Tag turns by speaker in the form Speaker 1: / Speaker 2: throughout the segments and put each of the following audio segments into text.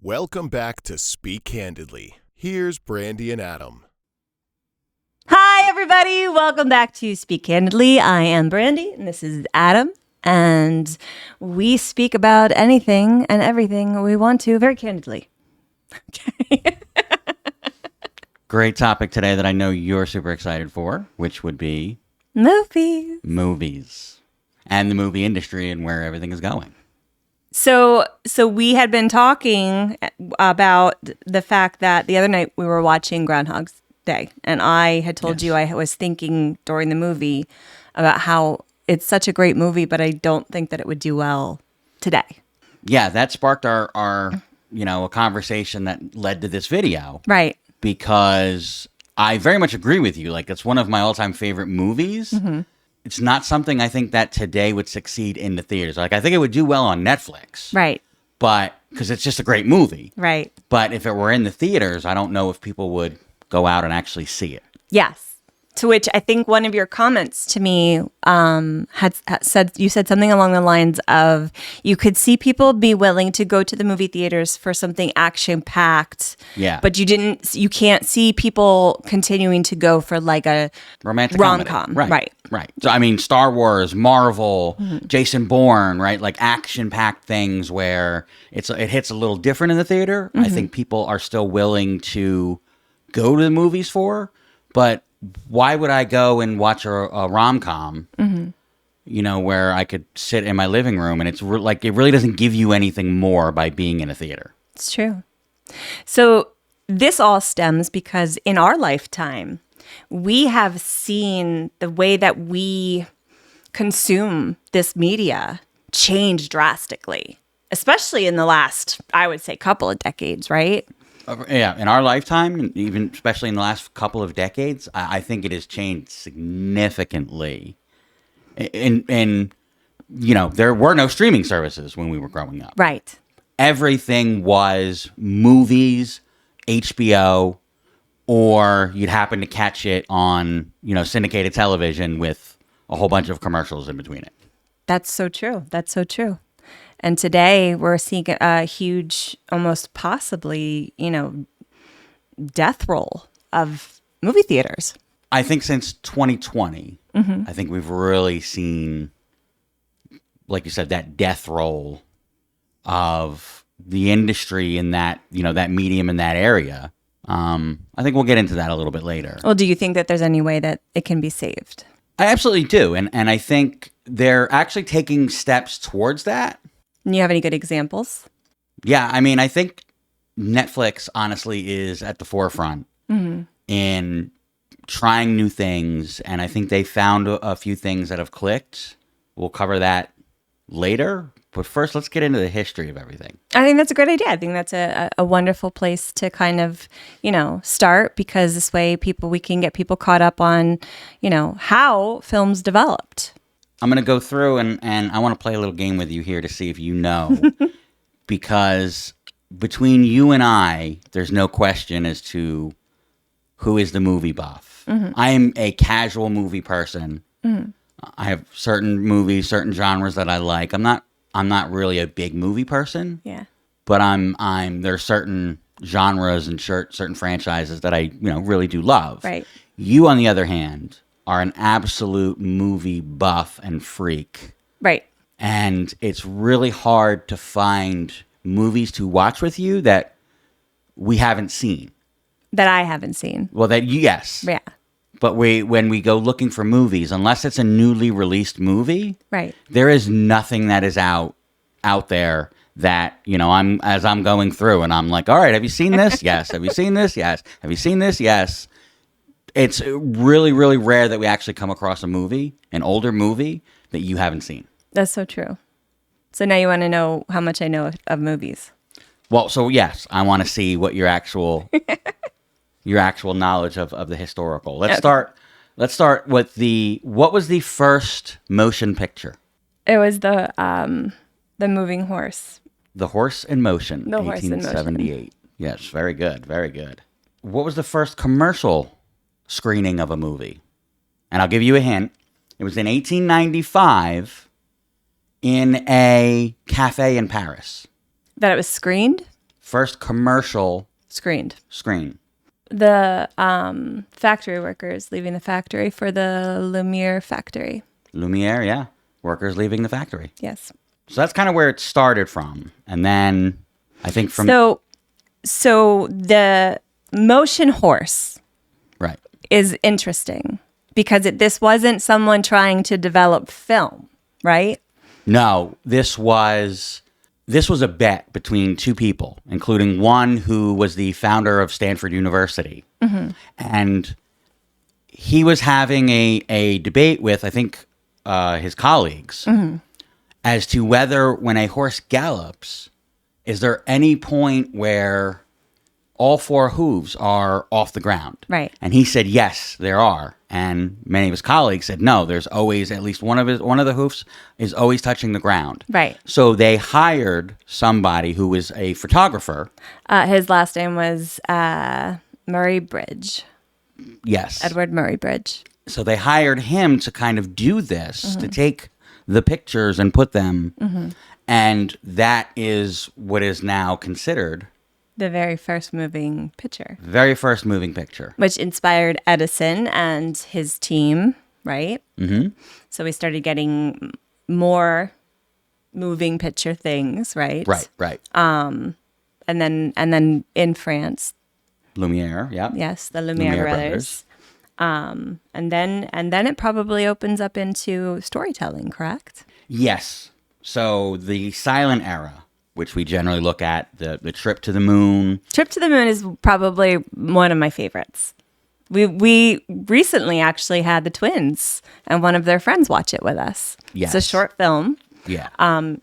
Speaker 1: Welcome back to Speak Candidly. Here's Brandy and Adam.
Speaker 2: Hi, everybody. Welcome back to Speak Candidly. I am Brandy, and this is Adam. And we speak about anything and everything we want to very candidly. Okay.
Speaker 3: Great topic today that I know you're super excited for, which would be movies and the movie industry and where everything is going.
Speaker 2: So we had been talking about the fact that the other night we were watching Groundhog's Day, and I had told you I was thinking during the movie about how it's such a great movie, but I don't think that it would do well today.
Speaker 3: Yeah, that sparked our a conversation that led to this video.
Speaker 2: Right.
Speaker 3: Because I very much agree with you. Like, it's one of my all-time favorite movies. Mm-hmm. It's not something I think that today would succeed in the theaters. Like, I think it would do well on Netflix.
Speaker 2: Right.
Speaker 3: But, because it's just a great movie.
Speaker 2: Right.
Speaker 3: But if it were in the theaters, I don't know if people would go out and actually see it.
Speaker 2: Yes. To which I think one of your comments to me had said, you said something along the lines of, you could see people be willing to go to the movie theaters for something action-packed.
Speaker 3: Yeah.
Speaker 2: But you can't see people continuing to go for like a
Speaker 3: romantic
Speaker 2: rom-com.
Speaker 3: Right. So, I mean, Star Wars, Marvel, Jason Bourne, right? Like action-packed things where it hits a little different in the theater. I think people are still willing to go to the movies for, but why would I go and watch a rom-com, where I could sit in my living room and it's like it really doesn't give you anything more by being in a theater.
Speaker 2: It's true. So this all stems because in our lifetime, we have seen the way that we consume this media change drastically, especially in the last, I would say, couple of decades, right?
Speaker 3: Yeah, in our lifetime, even especially in the last couple of decades, I think it has changed significantly. And there were no streaming services when we were growing up.
Speaker 2: Right.
Speaker 3: Everything was movies, HBO, or you'd happen to catch it on, syndicated television with a whole bunch of commercials in between it.
Speaker 2: That's so true. And today we're seeing a huge, almost possibly, death roll of movie theaters.
Speaker 3: I think since 2020, I think we've really seen, like you said, that death roll of the industry in that, that medium in that area. I think we'll get into that a little bit later.
Speaker 2: Well, do you think that there's any way that it can be saved?
Speaker 3: I absolutely do. And I think they're actually taking steps towards that.
Speaker 2: And you have any good examples?
Speaker 3: Yeah, I mean, I think Netflix, honestly, is at the forefront in trying new things, and I think they found a few things that have clicked. We'll cover that later, but first, let's get into the history of everything.
Speaker 2: I think that's a great idea. I think that's a wonderful place to kind of, start, because this way we can get people caught up on, how films developed.
Speaker 3: I'm going to go through and I want to play a little game with you here to see if you know, because between you and I, there's no question as to who is the movie buff. I am a casual movie person. I have certain movies, certain genres that I like. I'm not really a big movie person.
Speaker 2: Yeah.
Speaker 3: But there's certain genres and certain franchises that I, really do love.
Speaker 2: Right.
Speaker 3: You, on the other hand, are an absolute movie buff and freak.
Speaker 2: Right.
Speaker 3: And it's really hard to find movies to watch with you that we haven't seen.
Speaker 2: That I haven't seen.
Speaker 3: Well, yes.
Speaker 2: Yeah.
Speaker 3: But when we go looking for movies, unless it's a newly released movie,
Speaker 2: right,
Speaker 3: there is nothing that is out there that, I'm going through and I'm like, all right, have you seen this? Yes. Have you seen this? Yes. Have you seen this? Yes. It's really, really rare that we actually come across a movie, an older movie, that you haven't seen.
Speaker 2: That's so true. So now you want to know how much I know of movies.
Speaker 3: Well, so yes, I want to see what your actual knowledge of the historical. Let's start with what was the first motion picture?
Speaker 2: It was the moving horse.
Speaker 3: The Horse in Motion,
Speaker 2: The Horse in Motion.
Speaker 3: 1878. Yes, very good, very good. What was the first commercial screening of a movie? And I'll give you a hint. It was in 1895 in a cafe in Paris.
Speaker 2: That it was screened?
Speaker 3: first commercial
Speaker 2: Screened.
Speaker 3: screen.
Speaker 2: The factory workers leaving the factory for the Lumiere factory.
Speaker 3: Lumiere, yeah. Workers leaving the factory.
Speaker 2: Yes.
Speaker 3: So that's kind of where it started from. And then I think from...
Speaker 2: So the motion horse
Speaker 3: Right.
Speaker 2: is interesting because this wasn't someone trying to develop film, right?
Speaker 3: No, this was a bet between two people, including one who was the founder of Stanford University. Mm-hmm. And he was having a debate with, I think, his colleagues as to whether when a horse gallops, is there any point where all four hooves are off the ground?
Speaker 2: Right.
Speaker 3: And he said, yes, there are. And many of his colleagues said, no, there's always at least one of the hoofs is always touching the ground.
Speaker 2: Right.
Speaker 3: So they hired somebody who was a photographer.
Speaker 2: His last name was Murray Bridge.
Speaker 3: Yes.
Speaker 2: Edward Murray Bridge.
Speaker 3: So they hired him to kind of do this, to take the pictures and put them. And that is what is now considered
Speaker 2: The very first moving picture.
Speaker 3: very first moving picture.
Speaker 2: Which inspired Edison and his team, right? Mm-hmm. So we started getting more moving picture things, right?
Speaker 3: Right.
Speaker 2: And then in France,
Speaker 3: Lumiere, yeah.
Speaker 2: yes, the Lumiere brothers. And then it probably opens up into storytelling, correct?
Speaker 3: Yes. So the silent era, which we generally look at, the trip to the moon.
Speaker 2: Trip to the Moon is probably one of my favorites. We recently actually had the twins and one of their friends watch it with us.
Speaker 3: Yes.
Speaker 2: It's a short film,
Speaker 3: Yeah.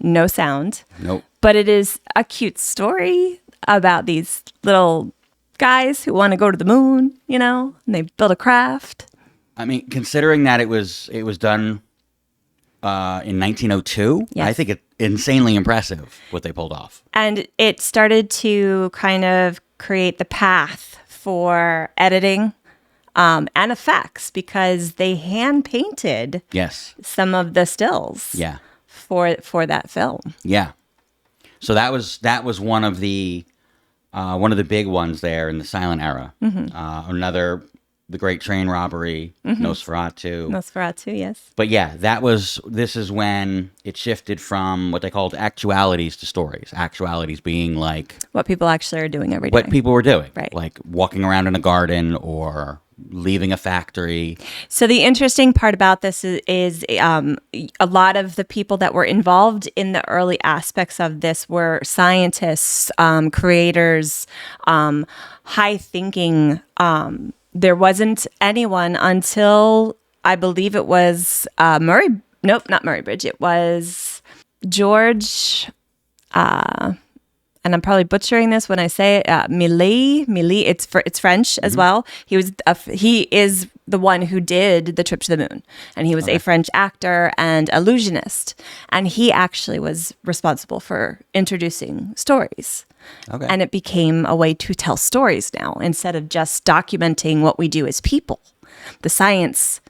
Speaker 2: no sound.
Speaker 3: Nope.
Speaker 2: But it is a cute story about these little guys who want to go to the moon, and they build a craft.
Speaker 3: I mean, considering that it was done in 1902,
Speaker 2: Yes.
Speaker 3: I think it's insanely impressive what they pulled off.
Speaker 2: And it started to kind of create the path for editing and effects because they hand painted
Speaker 3: Yes.
Speaker 2: some of the stills
Speaker 3: Yeah.
Speaker 2: for that film.
Speaker 3: Yeah. So that was one of the big ones there in the silent era. Another, the Great Train Robbery, Nosferatu.
Speaker 2: Nosferatu, yes.
Speaker 3: But yeah, this is when it shifted from what they called actualities to stories. Actualities being like
Speaker 2: What people actually are doing every day.
Speaker 3: what people were doing,
Speaker 2: Right.
Speaker 3: like walking around in a garden or leaving a factory.
Speaker 2: So the interesting part about this is a lot of the people that were involved in the early aspects of this were scientists, creators, high thinking. There wasn't anyone until I believe it was not Murray Bridge. It was George. And I'm probably butchering this when I say it, Méliès. It's French as well. He is the one who did the trip to the moon, and he was a French actor and illusionist, and he actually was responsible for introducing stories.
Speaker 3: Okay.
Speaker 2: And it became a way to tell stories now instead of just documenting what we do as people. The science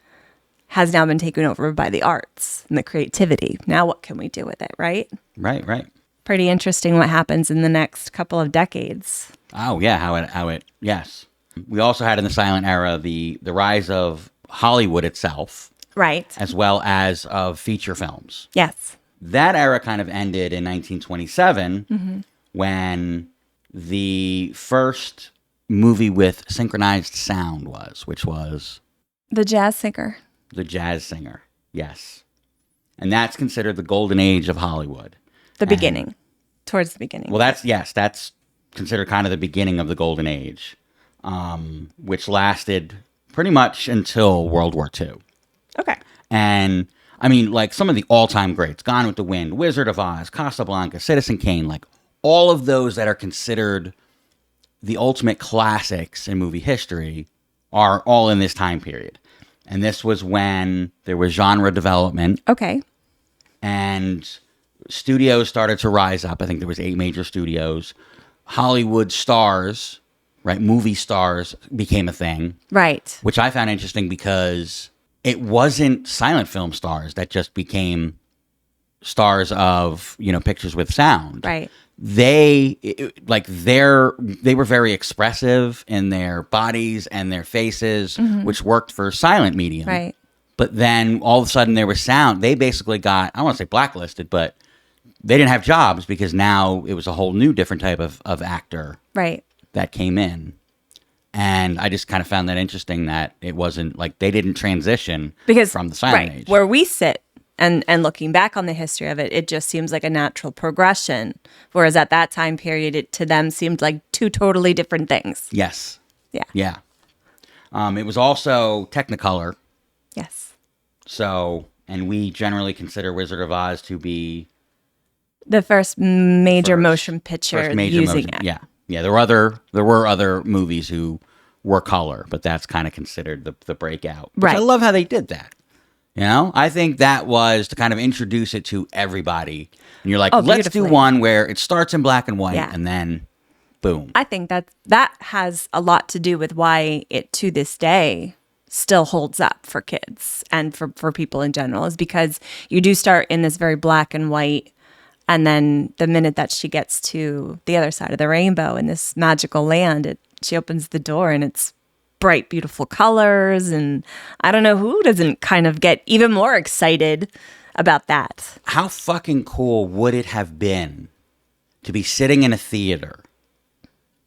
Speaker 2: has now been taken over by the arts and the creativity. Now what can we do with it, right?
Speaker 3: Right.
Speaker 2: Pretty interesting what happens in the next couple of decades.
Speaker 3: Oh yeah, how it yes. We also had in the silent era the rise of Hollywood itself,
Speaker 2: Right.
Speaker 3: as well as of feature films.
Speaker 2: Yes.
Speaker 3: That era kind of ended in 1927 when the first movie with synchronized sound which was
Speaker 2: The Jazz Singer.
Speaker 3: The Jazz Singer. Yes. And that's considered the golden age of Hollywood.
Speaker 2: The beginning. Towards the beginning.
Speaker 3: Well, that's considered kind of the beginning of the golden age, which lasted pretty much until World War II.
Speaker 2: Okay.
Speaker 3: And I mean, like some of the all-time greats, Gone with the Wind, Wizard of Oz, Casablanca, Citizen Kane, like all of those that are considered the ultimate classics in movie history are all in this time period. And this was when there was genre development.
Speaker 2: Okay.
Speaker 3: And studios started to rise up. I think there was 8 major studios. Hollywood stars, right, movie stars became a thing.
Speaker 2: Right.
Speaker 3: Which I found interesting because it wasn't silent film stars that just became stars of, pictures with sound.
Speaker 2: Right.
Speaker 3: they were very expressive in their bodies and their faces, which worked for silent medium.
Speaker 2: Right.
Speaker 3: But then all of a sudden there was sound. They basically got, I don't want to say blacklisted, but they didn't have jobs because now it was a whole new different type of actor
Speaker 2: Right.
Speaker 3: that came in. And I just kind of found that interesting that it wasn't like they didn't transition from the silent age.
Speaker 2: Where we sit and looking back on the history of it, it just seems like a natural progression. Whereas at that time period, it to them seemed like two totally different things.
Speaker 3: Yes.
Speaker 2: Yeah.
Speaker 3: Yeah. It was also Technicolor.
Speaker 2: Yes.
Speaker 3: So, and we generally consider Wizard of Oz to be
Speaker 2: the first major motion picture using it.
Speaker 3: Yeah. Yeah, there were other movies who were color, but that's kind of considered the breakout.
Speaker 2: Right.
Speaker 3: I love how they did that. You know, I think that was to kind of introduce it to everybody. And you're like, let's do one where it starts in black and white and then boom.
Speaker 2: I think that has a lot to do with why it to this day still holds up for kids and for people in general, is because you do start in this very black and white. And then the minute that she gets to the other side of the rainbow in this magical land, she opens the door and it's bright, beautiful colors. And I don't know who doesn't kind of get even more excited about that.
Speaker 3: How fucking cool would it have been to be sitting in a theater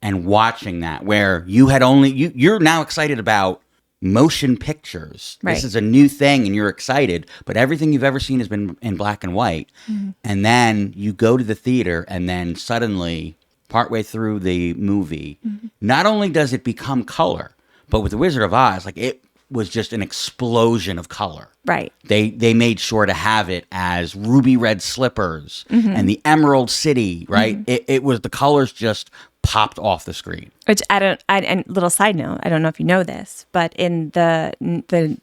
Speaker 3: and watching that, where you're now excited about motion pictures.
Speaker 2: Right.
Speaker 3: This is a new thing and you're excited, but everything you've ever seen has been in black and white. Mm-hmm. And then you go to the theater and then suddenly, partway through the movie, not only does it become color, but with The Wizard of Oz, like it was just an explosion of color.
Speaker 2: Right.
Speaker 3: They made sure to have it as ruby red slippers and the Emerald City, right? It was, the colors just popped off the screen.
Speaker 2: Which and little side note, I don't know if you know this, but in the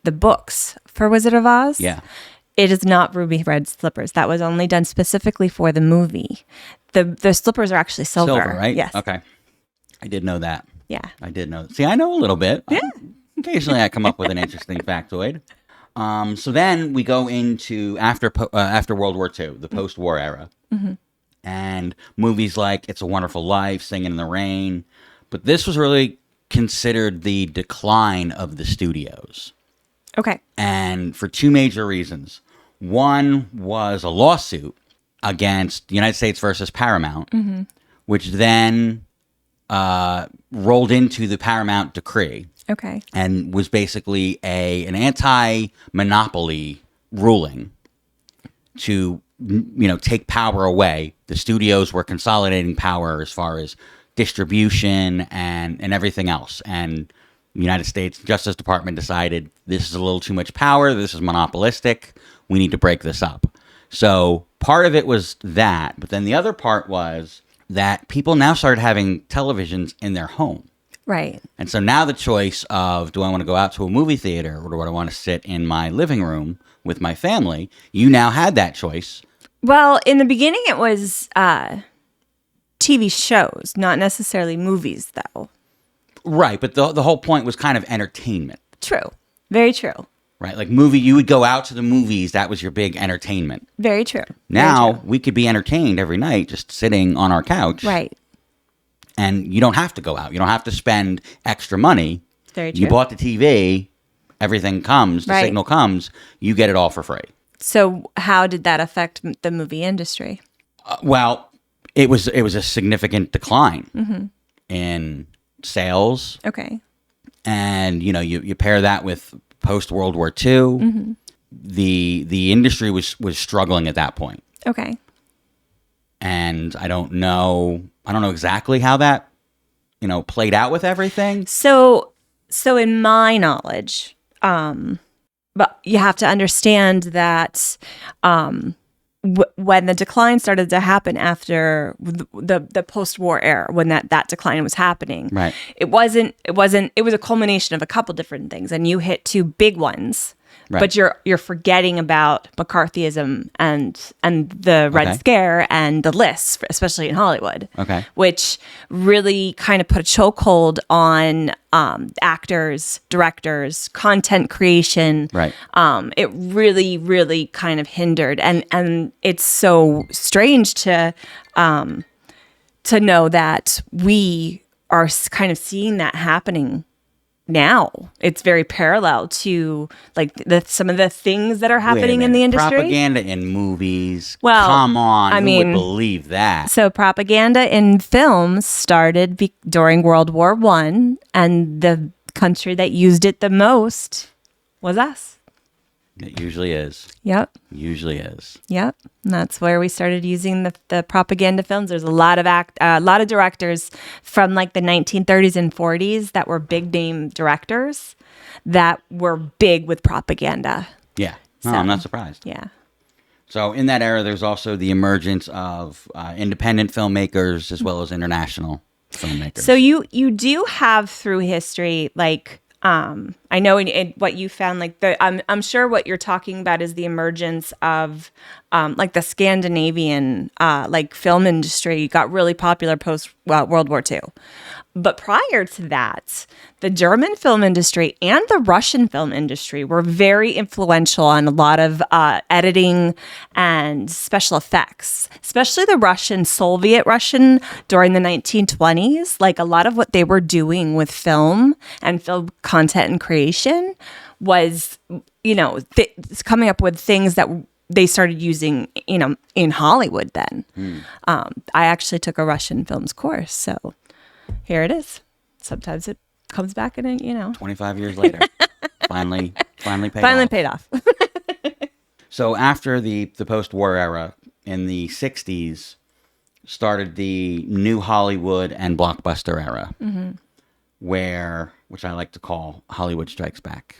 Speaker 2: books for Wizard of Oz, it is not ruby red slippers. That was only done specifically for the movie. The slippers are actually silver.
Speaker 3: Silver, right?
Speaker 2: Yes.
Speaker 3: Okay. I did know that.
Speaker 2: Yeah.
Speaker 3: I did know. See, I know a little bit.
Speaker 2: Yeah.
Speaker 3: Occasionally I come up with an interesting factoid. So then we go into after World War II, the post-war era. Mm-hmm. And movies like It's a Wonderful Life, Singing in the Rain. But this was really considered the decline of the studios.
Speaker 2: Okay.
Speaker 3: And for two major reasons. One was a lawsuit against the United States versus Paramount, which then rolled into the Paramount Decree.
Speaker 2: Okay.
Speaker 3: And was basically an anti-monopoly ruling to, take power away. The studios were consolidating power as far as distribution and everything else. And the United States Justice Department decided this is a little too much power. This is monopolistic. We need to break this up. So part of it was that. But then the other part was that people now started having televisions in their home.
Speaker 2: Right.
Speaker 3: And so now the choice of, do I want to go out to a movie theater or do I want to sit in my living room with my family? You now had that choice.
Speaker 2: Well, in the beginning, it was TV shows, not necessarily movies, though.
Speaker 3: Right. But the whole point was kind of entertainment.
Speaker 2: True. Very true.
Speaker 3: Right. Like you would go out to the movies. That was your big entertainment.
Speaker 2: Very true.
Speaker 3: Now
Speaker 2: Very true.
Speaker 3: we could be entertained every night just sitting on our couch.
Speaker 2: Right.
Speaker 3: And you don't have to go out. You don't have to spend extra money.
Speaker 2: Very true.
Speaker 3: You bought the TV. Everything comes. The signal comes. You get it all for free.
Speaker 2: So how did that affect the movie industry?
Speaker 3: Well, it was a significant decline in sales.
Speaker 2: Okay.
Speaker 3: And, you pair that with post-World War II. The industry was struggling at that point.
Speaker 2: Okay.
Speaker 3: And I don't know exactly how that, played out with everything.
Speaker 2: So in my knowledge, but you have to understand that when the decline started to happen after the post-war era, when that decline was happening,
Speaker 3: right.
Speaker 2: It was a culmination of a couple different things, and you hit two big ones. Right. But you're forgetting about McCarthyism and the Red Scare and the lists, especially in Hollywood. Okay. Which really kind of put a chokehold on actors, directors, content creation.
Speaker 3: Right.
Speaker 2: It really, really kind of hindered, and it's so strange to to know that we are kind of seeing that happening now. It's very parallel to like some of the things that are
Speaker 3: Wait a
Speaker 2: happening in the
Speaker 3: minute.
Speaker 2: industry.
Speaker 3: Propaganda in movies.
Speaker 2: Well,
Speaker 3: come on.
Speaker 2: I
Speaker 3: Who
Speaker 2: mean,
Speaker 3: would believe that?
Speaker 2: So propaganda in films started during World War I, and the country that used it the most was us.
Speaker 3: It usually is.
Speaker 2: Yep.
Speaker 3: Usually is.
Speaker 2: Yep. And that's where we started using the propaganda films. There's a lot of directors from like the 1930s and 40s that were big name directors that were big with propaganda.
Speaker 3: Yeah. No,
Speaker 2: So,
Speaker 3: I'm not surprised.
Speaker 2: Yeah.
Speaker 3: So in that era, there's also the emergence of independent filmmakers as well as international filmmakers.
Speaker 2: So you do have through history, like, I know in what you found, like I'm sure what you're talking about is the emergence of like the Scandinavian like film industry got really popular post World War II. But prior to that, the German film industry and the Russian film industry were very influential on a lot of editing and special effects, especially the Soviet Russian during the 1920s. Like a lot of what they were doing with film and film content and creation was, coming up with things that they started using, in Hollywood then. I actually took a Russian films course, so here it is. Sometimes it comes back and
Speaker 3: 25 years later, finally paid off.
Speaker 2: paid off.
Speaker 3: So after the post-war era, in the 60s, started the new Hollywood and blockbuster era, which I like to call Hollywood Strikes Back.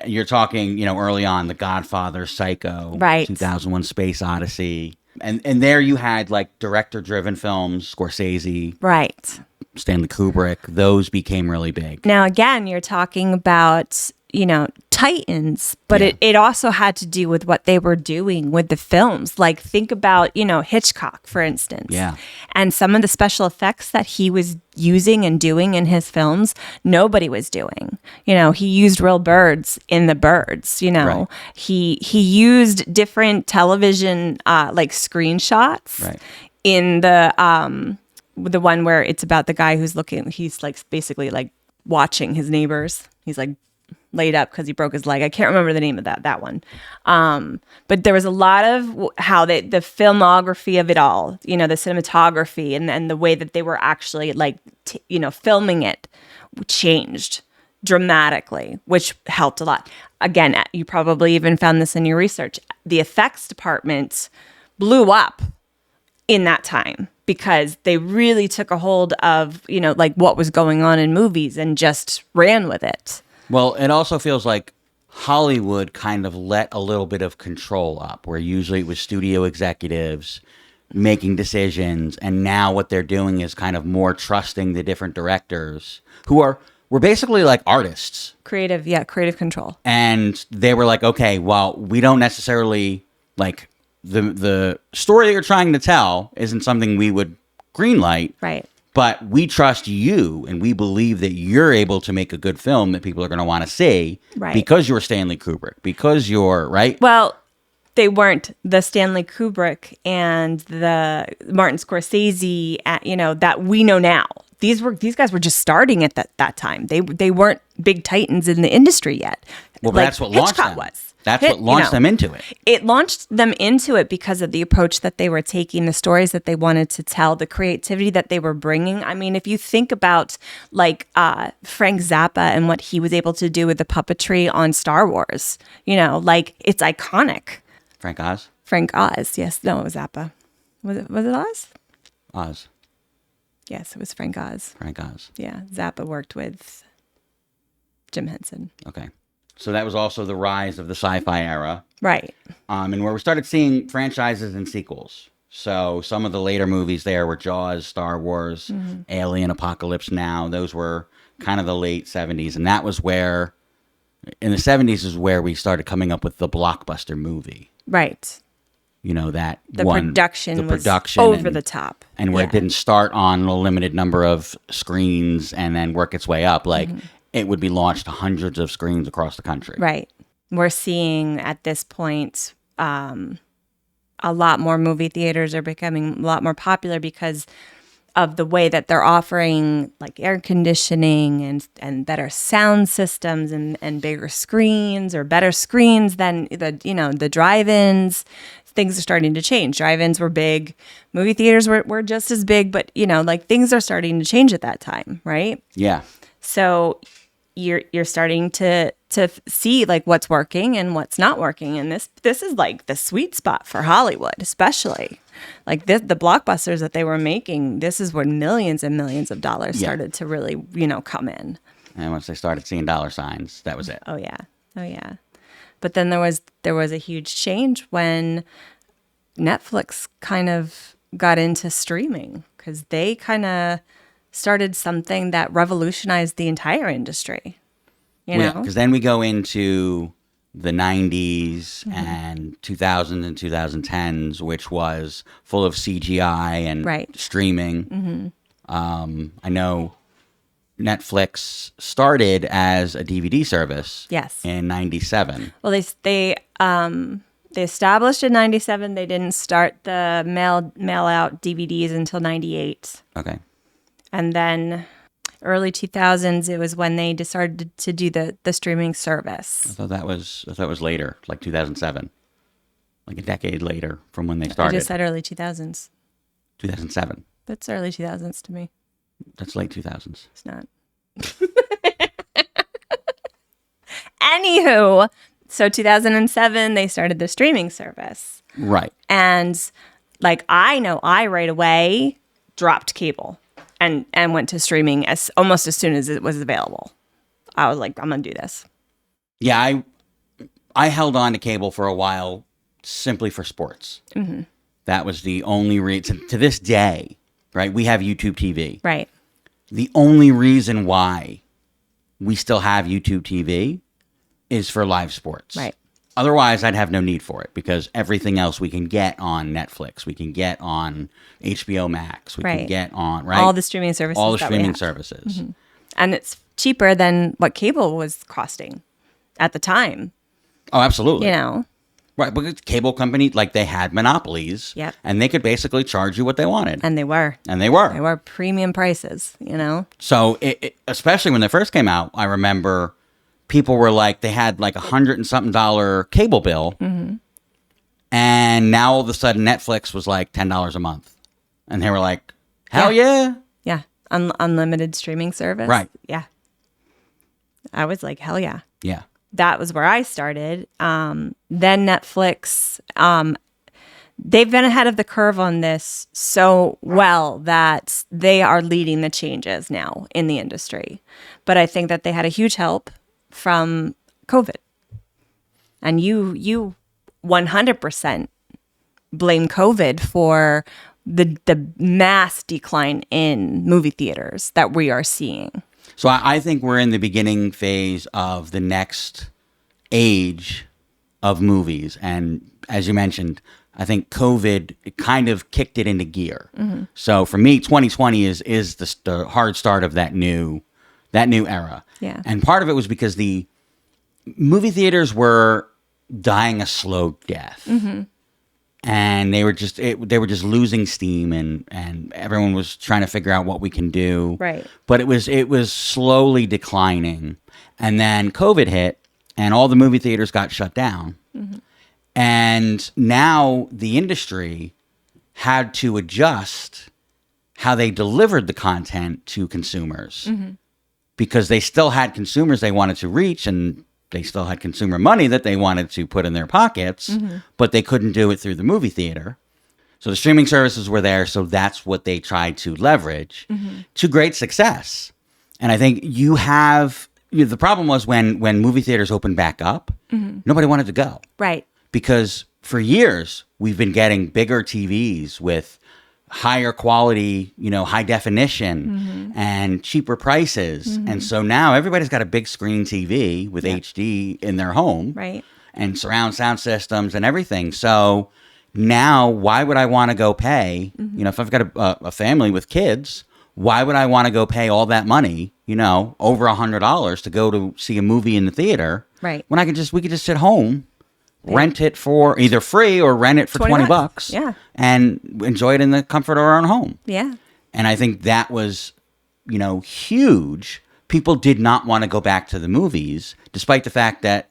Speaker 3: You're talking, early on, The Godfather, Psycho,
Speaker 2: Right.
Speaker 3: 2001: Space Odyssey. And there you had like director-driven films, Scorsese,
Speaker 2: Right.
Speaker 3: Stanley Kubrick. Those became really big.
Speaker 2: Now, again, you're talking about, titans, but
Speaker 3: Yeah.
Speaker 2: it also had to do with what they were doing with the films. Like think about, Hitchcock, for instance.
Speaker 3: Yeah.
Speaker 2: And some of the special effects that he was using and doing in his films, nobody was doing. He used real birds in the birds,
Speaker 3: Right.
Speaker 2: He used different television like screenshots
Speaker 3: Right.
Speaker 2: in the one where it's about the guy he's like basically like watching his neighbors. He's like laid up because he broke his leg. I can't remember the name of that one. But there was a lot of how the filmography of it all, the cinematography and the way that they were actually like, filming it changed dramatically, which helped a lot. Again, you probably even found this in your research. The effects department blew up in that time because they really took a hold of, like what was going on in movies and just ran with it.
Speaker 3: Well, it also feels like Hollywood kind of let a little bit of control up, where usually it was studio executives making decisions, and now what they're doing is kind of more trusting the different directors who were basically like artists.
Speaker 2: Creative control.
Speaker 3: And they were like, okay, well, we don't necessarily like the story that you're trying to tell isn't something we would greenlight.
Speaker 2: Right.
Speaker 3: But we trust you, and we believe that you're able to make a good film that people are going to want to see,
Speaker 2: Right.
Speaker 3: because you're Stanley Kubrick, because you're, right?
Speaker 2: Well, they weren't the Stanley Kubrick and the Martin Scorsese, that we know now. These guys were just starting at that time. They weren't big titans in the industry yet.
Speaker 3: Well,
Speaker 2: like
Speaker 3: that's what launched
Speaker 2: Hitchcock
Speaker 3: them.
Speaker 2: was.
Speaker 3: That's what launched them into it.
Speaker 2: It launched them into it because of the approach that they were taking, the stories that they wanted to tell, the creativity that they were bringing. I mean, if you think about like Frank Zappa and what he was able to do with the puppetry on Star Wars, like it's iconic.
Speaker 3: Frank Oz?
Speaker 2: Frank Oz, yes. No, it was Zappa. Was it Oz?
Speaker 3: Oz.
Speaker 2: Yes, it was Frank Oz.
Speaker 3: Frank Oz.
Speaker 2: Yeah, Zappa worked with Jim Henson.
Speaker 3: Okay. So that was also the rise of the sci-fi era.
Speaker 2: Right.
Speaker 3: And where we started seeing franchises and sequels. So some of the later movies there were Jaws, Star Wars, Alien, Apocalypse Now. Those were kind of the late 70s. And that was where, in the 70s is where we started coming up with the blockbuster movie.
Speaker 2: Right.
Speaker 3: That
Speaker 2: The
Speaker 3: one.
Speaker 2: production was
Speaker 3: production
Speaker 2: over
Speaker 3: and-
Speaker 2: the top.
Speaker 3: And where it didn't start on a limited number of screens and then work its way up. Like, it would be launched to hundreds of screens across the country.
Speaker 2: Right. We're seeing at this point a lot more movie theaters are becoming a lot more popular because of the way that they're offering like air conditioning and better sound systems and bigger screens or better screens than the drive-ins. Things are starting to change. Drive-ins were big. Movie theaters were just as big, but like things are starting to change at that time, right?
Speaker 3: Yeah.
Speaker 2: So you're starting to see like what's working and what's not working, and this is like the sweet spot for Hollywood, especially like the blockbusters that they were making. This is where millions and millions of dollars started to really come in.
Speaker 3: And once they started seeing dollar signs, that was it.
Speaker 2: Oh yeah. But then there was a huge change when Netflix kind of got into streaming, because they kind of started something that revolutionized the entire industry.
Speaker 3: Because then we go into the 90s and 2000s and 2010s, which was full of CGI and streaming. I know Netflix started as a DVD service.
Speaker 2: Yes.
Speaker 3: In 97.
Speaker 2: Well, they established in 97. They didn't start the mail out DVDs until 98.
Speaker 3: Okay.
Speaker 2: And then early 2000s, it was when they decided to do the streaming service.
Speaker 3: I thought that was later, like 2007. Like a decade later from when they started.
Speaker 2: I just said early 2000s.
Speaker 3: 2007.
Speaker 2: That's early 2000s to me.
Speaker 3: That's late 2000s.
Speaker 2: It's not. Anywho, so 2007, they started the streaming service.
Speaker 3: Right.
Speaker 2: And like I right away dropped cable and went to streaming almost as soon as it was available. I was like, I'm going to do this.
Speaker 3: Yeah, I held on to cable for a while simply for sports. Mm-hmm. That was the only reason. To this day, right, we have YouTube TV.
Speaker 2: Right.
Speaker 3: The only reason why we still have YouTube TV is for live sports.
Speaker 2: Right.
Speaker 3: Otherwise, I'd have no need for it, because everything else we can get on Netflix, we can get on HBO Max, we can get on, right?
Speaker 2: All the streaming services.
Speaker 3: All the streaming services.
Speaker 2: Mm-hmm. And it's cheaper than what cable was costing at the time.
Speaker 3: Oh, absolutely.
Speaker 2: Right,
Speaker 3: because cable company, like, they had monopolies.
Speaker 2: Yep.
Speaker 3: And they could basically charge you what they wanted.
Speaker 2: And they were.
Speaker 3: They were.
Speaker 2: They were premium prices,
Speaker 3: So, especially when they first came out, I remember people were like, they had like $100 and something cable bill. Mm-hmm. And now all of a sudden Netflix was like $10 a month. And they were like, hell yeah.
Speaker 2: Yeah. Unlimited streaming service.
Speaker 3: Right.
Speaker 2: Yeah. I was like, hell yeah.
Speaker 3: Yeah.
Speaker 2: That was where I started. Then Netflix, they've been ahead of the curve on this so well that they are leading the changes now in the industry. But I think that they had a huge help from COVID. And you 100% blame COVID for the mass decline in movie theaters that we are seeing.
Speaker 3: So I think we're in the beginning phase of the next age of movies. And as you mentioned, I think COVID kind of kicked it into gear. Mm-hmm. So for me, 2020 is the hard start of that new era.
Speaker 2: Yeah.
Speaker 3: And part of it was because the movie theaters were dying a slow death. Mm-hmm. And they were just losing steam, and everyone was trying to figure out what we can do.
Speaker 2: Right.
Speaker 3: But it was slowly declining. And then COVID hit, and all the movie theaters got shut down. Mm-hmm. And now the industry had to adjust how they delivered the content to consumers. Mm-hmm. Because they still had consumers they wanted to reach, and they still had consumer money that they wanted to put in their pockets, mm-hmm. but they couldn't do it through the movie theater. So the streaming services were there, so that's what they tried to leverage mm-hmm. to great success. And I think the problem was when movie theaters opened back up, mm-hmm. nobody wanted to go.
Speaker 2: Right.
Speaker 3: Because for years, we've been getting bigger TVs with higher quality, high definition mm-hmm. and cheaper prices. Mm-hmm. And so now everybody's got a big screen TV with HD in their home.
Speaker 2: Right.
Speaker 3: And surround sound systems and everything. So now why would I want to go pay, mm-hmm. If I've got a family with kids, why would I want to go pay all that money, over $100 to go to see a movie in the theater?
Speaker 2: Right.
Speaker 3: When we could just sit home, rent it for either free or rent it for $20.
Speaker 2: Yeah.
Speaker 3: And enjoy it in the comfort of our own home.
Speaker 2: Yeah.
Speaker 3: And I think that was, huge. People did not want to go back to the movies, despite the fact that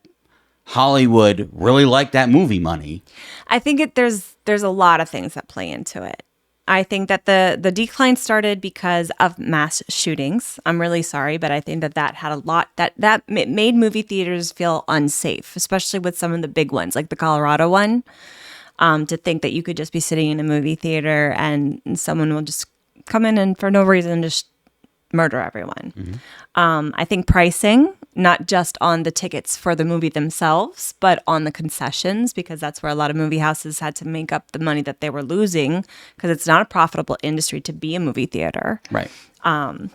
Speaker 3: Hollywood really liked that movie money.
Speaker 2: I think there's a lot of things that play into it. I think that the decline started because of mass shootings. I'm really sorry, but I think that had a lot that made movie theaters feel unsafe, especially with some of the big ones, like the Colorado one. To think that you could just be sitting in a movie theater and someone will just come in and for no reason just murder everyone. Mm-hmm. I think pricing, not just on the tickets for the movie themselves, but on the concessions, because that's where a lot of movie houses had to make up the money that they were losing, because it's not a profitable industry to be a movie theater.
Speaker 3: Right.
Speaker 2: And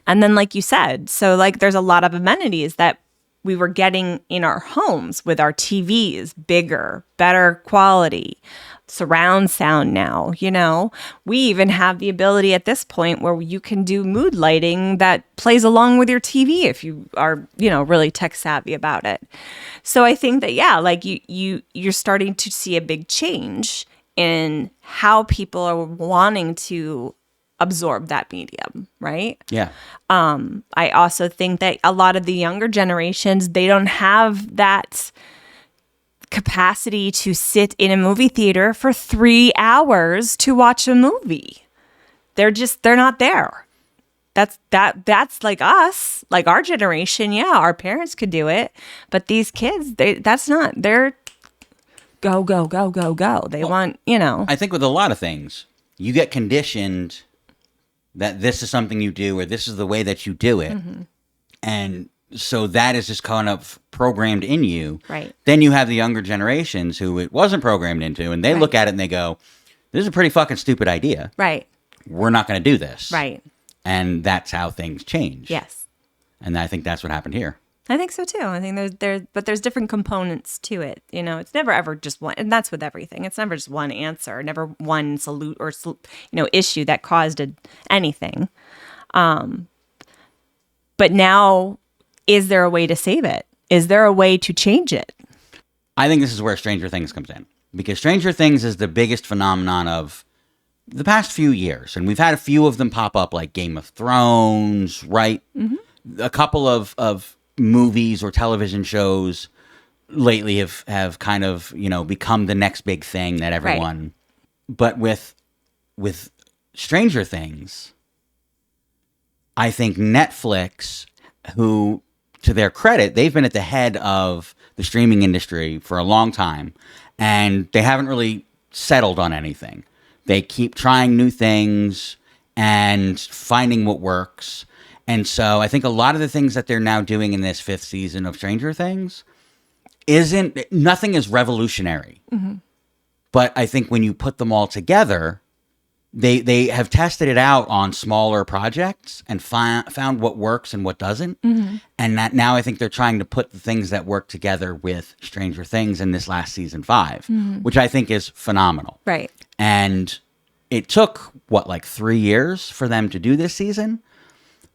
Speaker 2: then, like you said, so like there's a lot of amenities that we were getting in our homes with our TVs, bigger, better quality, surround sound now, We even have the ability at this point where you can do mood lighting that plays along with your TV if you are, really tech savvy about it. So I think that, like you're starting to see a big change in how people are wanting to absorb that medium, right?
Speaker 3: Yeah.
Speaker 2: I also think that a lot of the younger generations, they don't have that capacity to sit in a movie theater for 3 hours to watch a movie. They're not there. That's like us, like our generation. Yeah, our parents could do it, but these kids, they're go, go, go, go, go. They want,
Speaker 3: I think with a lot of things, you get conditioned that this is something you do or this is the way that you do it. Mm-hmm. And so that is just kind of programmed in you.
Speaker 2: Right.
Speaker 3: Then you have the younger generations who it wasn't programmed into, and they look at it and they go, this is a pretty fucking stupid idea.
Speaker 2: Right.
Speaker 3: We're not going to do this.
Speaker 2: Right.
Speaker 3: And that's how things change.
Speaker 2: Yes.
Speaker 3: And I think that's what happened here.
Speaker 2: I think so too. I think there's different components to it. It's never ever just one, and that's with everything. It's never just one answer, never one issue that caused anything. But now, is there a way to save it? Is there a way to change it?
Speaker 3: I think this is where Stranger Things comes in, because Stranger Things is the biggest phenomenon of the past few years, and we've had a few of them pop up, like Game of Thrones, right? Mm-hmm. A couple of movies or television shows lately have kind of, become the next big thing that everyone... Right. But with Stranger Things, I think Netflix, who, to their credit, they've been at the head of the streaming industry for a long time, and they haven't really settled on anything. They keep trying new things and finding what works. And so I think a lot of the things that they're now doing in this 5th season of Stranger Things nothing is revolutionary. Mm-hmm. But I think when you put them all together, they have tested it out on smaller projects and found what works and what doesn't. Mm-hmm. And that now I think they're trying to put the things that work together with Stranger Things in this last season 5, mm-hmm. which I think is phenomenal.
Speaker 2: Right.
Speaker 3: And it took, 3 years for them to do this season?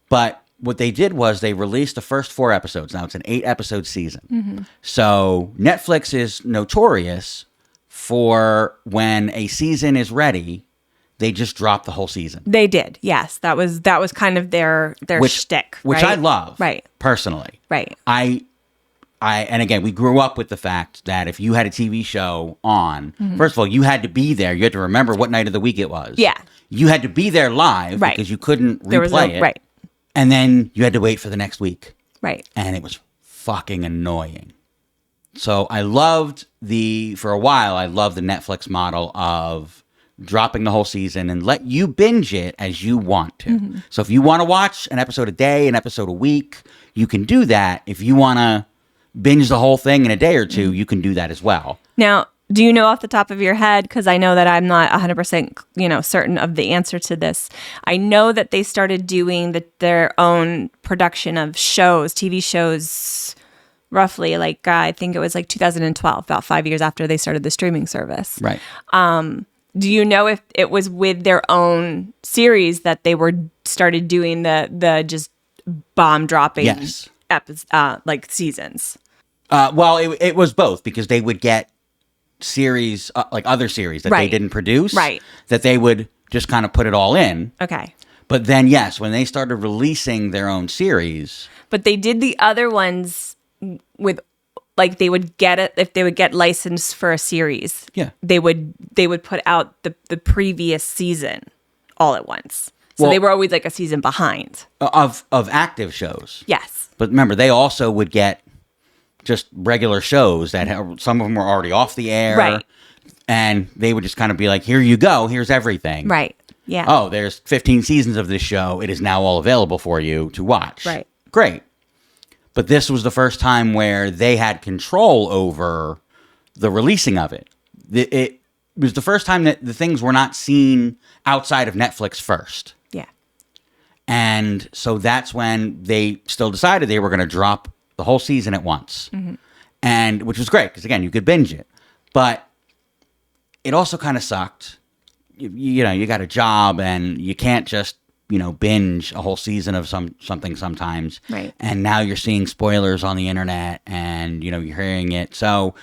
Speaker 3: But what they did was they released the first 4 episodes. Now it's an 8-episode season. Mm-hmm. So Netflix is notorious for when a season is ready, they just drop the whole season.
Speaker 2: They did, yes. That was kind of their shtick, right?
Speaker 3: Which I love,
Speaker 2: right?
Speaker 3: Personally,
Speaker 2: right.
Speaker 3: And again, we grew up with the fact that if you had a TV show on, mm-hmm. first of all, you had to be there. You had to remember what night of the week it was.
Speaker 2: Yeah.
Speaker 3: You had to be there live, right, because you couldn't replay it.
Speaker 2: Right.
Speaker 3: And then you had to wait for the next week.
Speaker 2: Right.
Speaker 3: And it was fucking annoying. So I loved for a while, I loved the Netflix model of dropping the whole season and let you binge it as you want to. Mm-hmm. So if you want to watch an episode a day, an episode a week, you can do that. If you want to binge the whole thing in a day or two, you can do that as well.
Speaker 2: Now, do you know off the top of your head, because I know that I'm not 100% certain of the answer to this. I know that they started doing their own production of shows, TV shows, roughly I think it was 2012, about 5 years after they started the streaming service.
Speaker 3: Right.
Speaker 2: Do you know if it was with their own series that they started doing the just bomb dropping
Speaker 3: yes.
Speaker 2: seasons?
Speaker 3: Well, it was both, because they would get series, other series that
Speaker 2: right.
Speaker 3: they didn't produce,
Speaker 2: right.
Speaker 3: that they would just kind of put it all in.
Speaker 2: Okay.
Speaker 3: But then, yes, when they started releasing their own series.
Speaker 2: But they did the other ones with, like, they would get it if they would get licensed for a series.
Speaker 3: Yeah.
Speaker 2: They would put out the previous season all at once. So
Speaker 3: Well,
Speaker 2: they were always like a season behind.
Speaker 3: Of active shows.
Speaker 2: Yes.
Speaker 3: But remember, they also would get just regular shows that some of them were already off the air.
Speaker 2: Right.
Speaker 3: And they would just kind of be like, here you go. Here's everything.
Speaker 2: Right. Yeah.
Speaker 3: Oh, there's 15 seasons of this show. It is now all available for you to watch.
Speaker 2: Right.
Speaker 3: Great. But this was the first time where they had control over the releasing of it. It was the first time that the things were not seen outside of Netflix first.
Speaker 2: Yeah.
Speaker 3: And so that's when they still decided they were going to drop the whole season at once. Mm-hmm. And which was great because, again, you could binge it. But it also kind of sucked. You know, you got a job and you can't just, binge a whole season of something sometimes.
Speaker 2: Right.
Speaker 3: And now you're seeing spoilers on the internet and, you're hearing it. So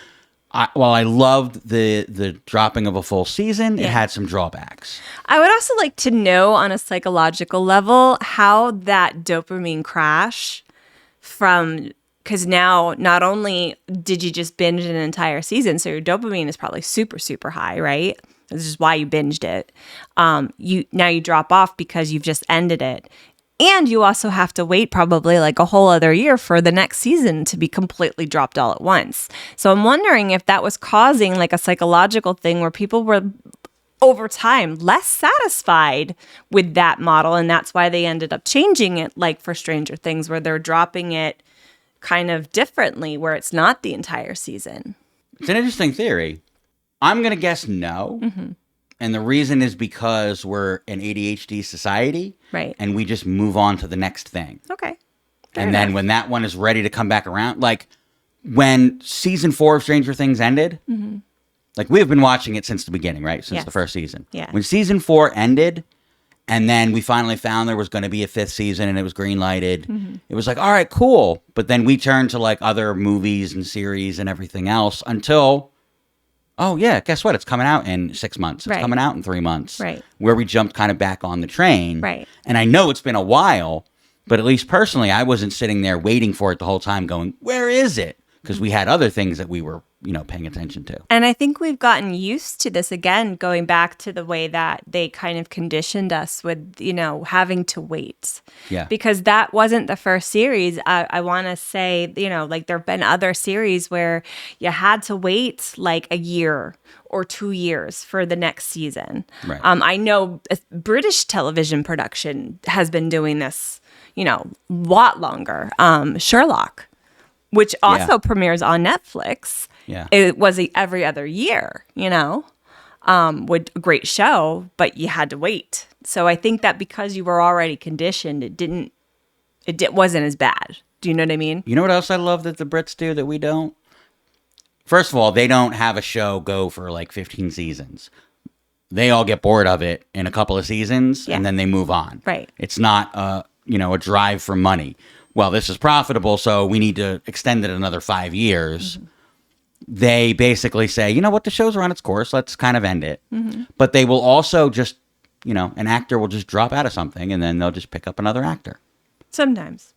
Speaker 3: while I loved the dropping of a full season, it had some drawbacks.
Speaker 2: I would also like to know on a psychological level how that dopamine crash because now not only did you just binge an entire season, so your dopamine is probably super, super high, right? This is why you binged it. Now you drop off because you've just ended it. And you also have to wait probably like a whole other year for the next season to be completely dropped all at once. So I'm wondering if that was causing like a psychological thing where people were over time less satisfied with that model. And that's why they ended up changing it, like for Stranger Things, where they're dropping it kind of differently, where it's not the entire season.
Speaker 3: It's an interesting theory. I'm going to guess no. Mm-hmm. And the reason is because we're an ADHD society.
Speaker 2: Right.
Speaker 3: And we just move on to the next thing.
Speaker 2: Okay.
Speaker 3: And then when that one is ready to come back around, like when season 4 of Stranger Things ended, like we've been watching it since the beginning, right? Since the first season.
Speaker 2: Yeah.
Speaker 3: When season 4 ended, and then we finally found there was going to be a 5th season and it was green-lighted, it was like, all right, cool. But then we turned to like other movies and series and everything else until, oh yeah, guess what? It's coming out in 6 months. It's coming out in 3 months.
Speaker 2: Right.
Speaker 3: Where we jumped kind of back on the train.
Speaker 2: Right.
Speaker 3: And I know it's been a while, but at least personally, I wasn't sitting there waiting for it the whole time going, where is it? Because we had other things that we were, paying attention to.
Speaker 2: And I think we've gotten used to this again, going back to the way that they kind of conditioned us with, having to wait.
Speaker 3: Yeah.
Speaker 2: Because that wasn't the first series. I want to say, like there have been other series where you had to wait like a year or 2 years for the next season.
Speaker 3: Right.
Speaker 2: I know British television production has been doing this, a lot longer. Sherlock, which also premieres on Netflix.
Speaker 3: Yeah.
Speaker 2: It was every other year, with a great show, but you had to wait. So I think that because you were already conditioned, it wasn't as bad. Do you know what I mean?
Speaker 3: You know what else I love that the Brits do that we don't? First of all, they don't have a show go for like 15 seasons. They all get bored of it in a couple of seasons and then they move on.
Speaker 2: Right.
Speaker 3: It's not a drive for money. Well, this is profitable, so we need to extend it another 5 years. Mm-hmm. They basically say, you know what, the show's run its course, let's kind of end it. Mm-hmm. But they will also just, an actor will just drop out of something and then they'll just pick up another actor.
Speaker 2: Sometimes.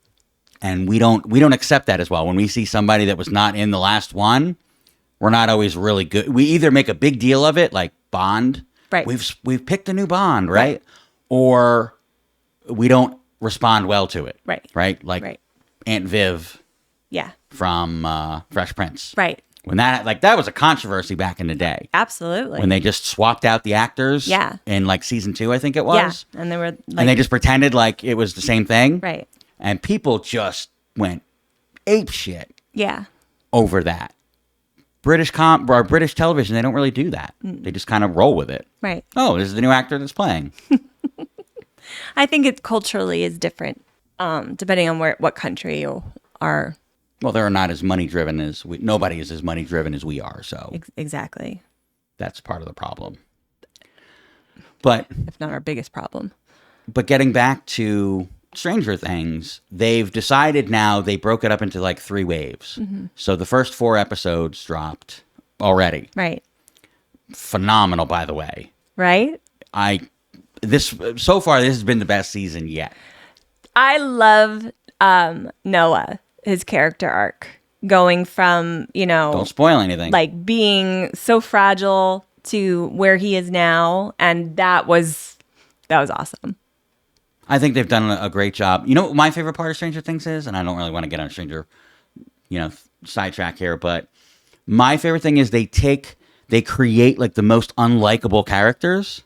Speaker 3: And we don't accept that as well. When we see somebody that was not in the last one, we're not always really good. We either make a big deal of it, like Bond.
Speaker 2: Right.
Speaker 3: We've picked a new Bond, right? Or we don't respond well to it.
Speaker 2: Right.
Speaker 3: Right? Like Aunt Viv from Fresh Prince.
Speaker 2: Right.
Speaker 3: When that was a controversy back in the day.
Speaker 2: Absolutely.
Speaker 3: When they just swapped out the actors.
Speaker 2: Yeah.
Speaker 3: In like season 2, I think it was.
Speaker 2: Yeah. And they were
Speaker 3: and they just pretended like it was the same thing.
Speaker 2: Right.
Speaker 3: And people just went ape shit.
Speaker 2: Yeah.
Speaker 3: Over that. British television, they don't really do that. They just kind of roll with it.
Speaker 2: Right.
Speaker 3: Oh, this is the new actor that's playing.
Speaker 2: I think it culturally is different, depending on what country you are.
Speaker 3: Well, they're not as money driven as nobody is as money driven as we are. So
Speaker 2: exactly,
Speaker 3: that's part of the problem. But
Speaker 2: if not our biggest problem.
Speaker 3: But getting back to Stranger Things, they've decided now they broke it up into like 3 waves. Mm-hmm. So the first 4 episodes dropped already.
Speaker 2: Right.
Speaker 3: Phenomenal, by the way.
Speaker 2: Right.
Speaker 3: I this so far, this has been the best season yet.
Speaker 2: I love Noah, his character arc, going from,
Speaker 3: Don't spoil anything.
Speaker 2: like being so fragile to where he is now, and that was awesome.
Speaker 3: I think they've done a great job. You know what my favorite part of Stranger Things is, and I don't really want to get on sidetrack here, but my favorite thing is they create like the most unlikable characters,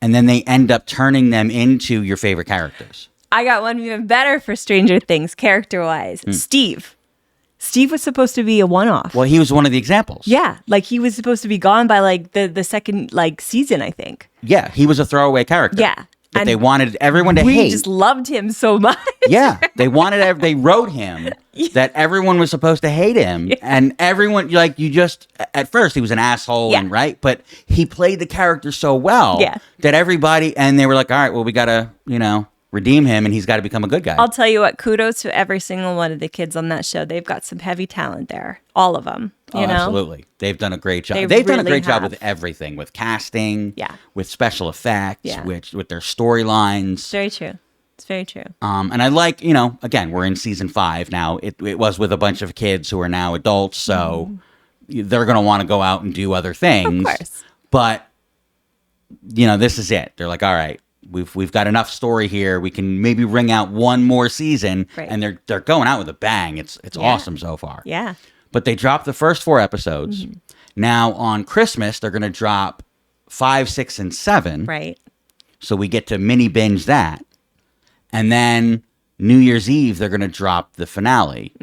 Speaker 3: and then they end up turning them into your favorite characters.
Speaker 2: I got one even better for Stranger Things, character-wise. Steve. Steve was supposed to be a one-off.
Speaker 3: Well, he was one of the examples.
Speaker 2: Yeah, like he was supposed to be gone by like the second like season, I think.
Speaker 3: Yeah, he was a throwaway character.
Speaker 2: Yeah.
Speaker 3: That
Speaker 2: And
Speaker 3: they wanted everyone to
Speaker 2: we
Speaker 3: hate.
Speaker 2: just loved him so much.
Speaker 3: Yeah, they wrote him that everyone was supposed to hate him, and everyone at first he was an asshole, and right, but he played the character so well that everybody, and they were like, all right, well, we gotta redeem him, and he's got to become a good guy.
Speaker 2: I'll tell you what, kudos to every single one of the kids on that show. They've got some heavy talent there, all of them. You know? Absolutely,
Speaker 3: they've done a great job.
Speaker 2: They've
Speaker 3: done a
Speaker 2: really
Speaker 3: great job
Speaker 2: have.
Speaker 3: with everything, with casting,
Speaker 2: Yeah.
Speaker 3: with special effects,
Speaker 2: Yeah.
Speaker 3: with their storylines.
Speaker 2: It's very true. It's very true.
Speaker 3: And I like, again, we're in season 5 now. It was with a bunch of kids who are now adults, so they're going to want to go out and do other things.
Speaker 2: Of course.
Speaker 3: But, this is it. They're like, all right, we've got enough story here. We can maybe wring out one more season,
Speaker 2: Right.
Speaker 3: and they're going out with a bang. It's awesome so far.
Speaker 2: Yeah.
Speaker 3: But they dropped the first 4 episodes. Now on Christmas, they're going to drop 5, 6, and 7.
Speaker 2: Right.
Speaker 3: So we get to mini binge that. And then New Year's Eve, they're going to drop the finale,